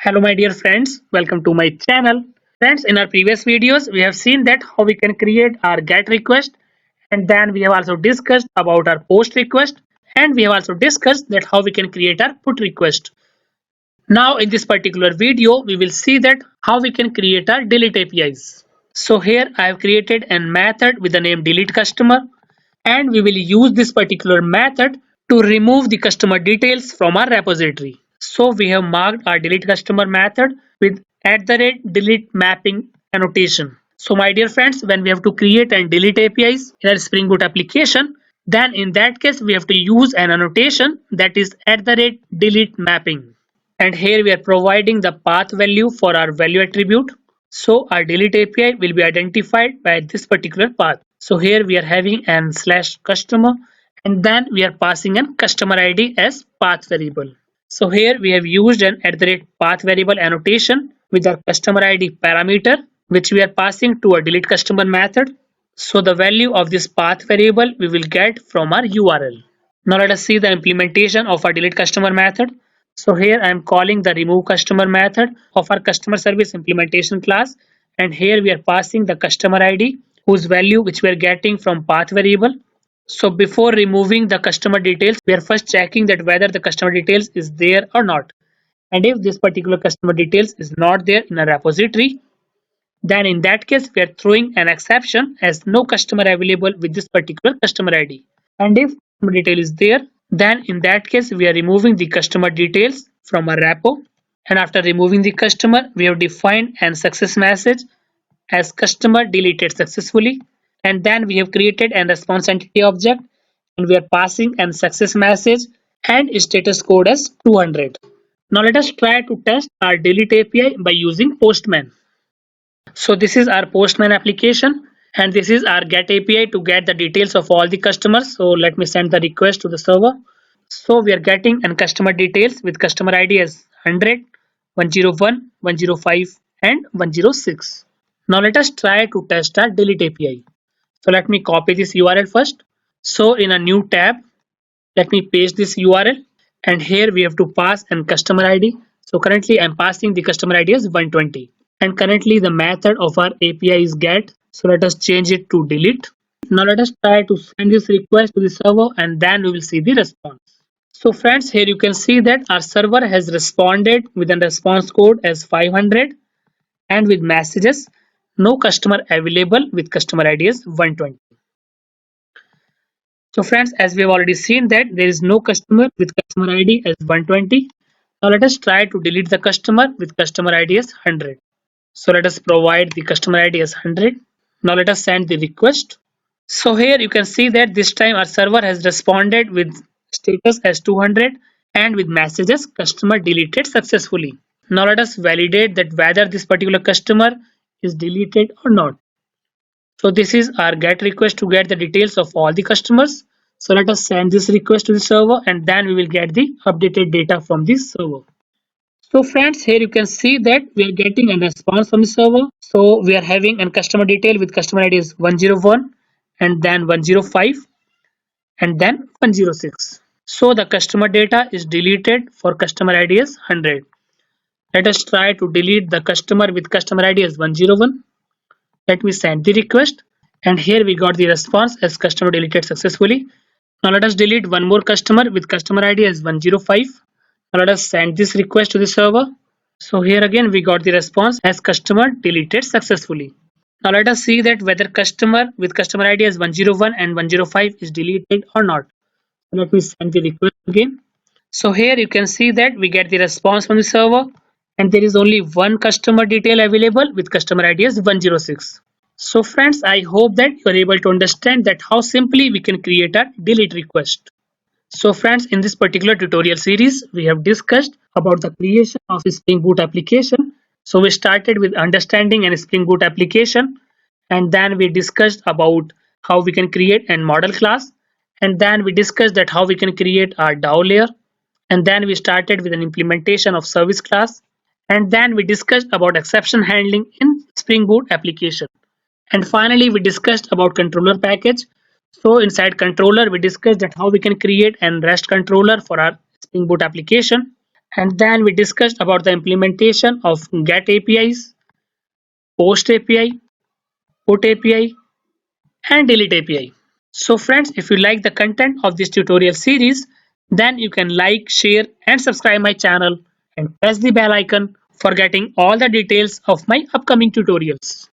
Hello my dear friends, welcome to my channel. Friends, in our previous videos we have seen that how we can create our get request, and then we have also discussed about our post request, and we have also discussed that how we can create our put request. Now in this particular video we will see that how we can create our delete APIs. So here I have created a method with the name delete customer, and we will use this particular method to remove the customer details from our repository. So we have marked our delete customer method with @delete mapping annotation. So my dear friends, when we have to create and delete APIs in our Spring Boot application, then in that case we have to use an annotation that is @delete mapping. And here we are providing the path value for our value attribute. So our delete API will be identified by this particular path. So here we are having an slash customer, and then we are passing an customer ID as path variable. So here we have used an @path variable annotation with our customer ID parameter, which we are passing to our delete customer method. So the value of this path variable we will get from our URL. Now let us see the implementation of our delete customer method. So here I am calling the remove customer method of our customer service implementation class, and here we are passing the customer ID whose value which we are getting from path variable. So before removing the customer details, we are first checking that whether the customer details is there or not. And if this particular customer details is not there in a repository, then in that case we are throwing an exception as no customer available with this particular customer ID. And if customer detail is there, then in that case we are removing the customer details from our repo. And after removing the customer, we have defined an success message as customer deleted successfully. And then we have created an response entity object, and we are passing an success message and status code as 200. Now let us try to test our delete API by using Postman. So this is our Postman application, and this is our get API to get the details of all the customers. So let me send the request to the server. So we are getting an customer details with customer ID as 100, 101, 105 and 106. Now let us try to test our delete API. So let me copy this URL first. So in a new tab, let me paste this URL, and here we have to pass an customer ID. So currently I'm passing the customer ID as 120, and currently the method of our API is get. So let us change it to delete. Now let us try to send this request to the server, and then we will see the response. So friends, here you can see that our server has responded with a response code as 500 and with messages no customer available with customer ID as 120. So friends, as we have already seen that there is no customer with customer ID as 120. Now let us try to delete the customer with customer ID as 100. So let us provide the customer ID as 100. Now let us send the request. So here you can see that this time our server has responded with status as 200 and with messages customer deleted successfully. Now let us validate that whether this particular customer is deleted or not. So this is our get request to get the details of all the customers. So let us send this request to the server, and then we will get the updated data from this server. So friends, here you can see that we are getting a response from the server. So we are having a customer detail with customer ID is 101 and then 105 and then 106. So the customer data is deleted for customer ID is 100. Let us try to delete the customer with customer ID as 101. Let me send the request, and here we got the response as customer deleted successfully. Now let us delete one more customer with customer ID as 105. Now let us send this request to the server. So here again we got the response as customer deleted successfully. Now let us see that whether customer with customer ID as 101 and 105 is deleted or not. Let me send the request again. So here you can see that we get the response from the server, and there is only one customer detail available with customer ID as 106. So friends, I hope that you are able to understand that how simply we can create a delete request. So friends, in this particular tutorial series, we have discussed about the creation of a Spring Boot application. So we started with understanding an Spring Boot application, and then we discussed about how we can create a model class, and then we discussed that how we can create our DAO layer, and then we started with an implementation of service class, and then we discussed about exception handling in Spring Boot application. And finally, we discussed about controller package. So inside controller, we discussed that how we can create an REST controller for our Spring Boot application. And then we discussed about the implementation of GET APIs, POST API, PUT API, and DELETE API. So friends, if you like the content of this tutorial series, then you can like, share and subscribe my channel and press the bell icon for getting all the details of my upcoming tutorials.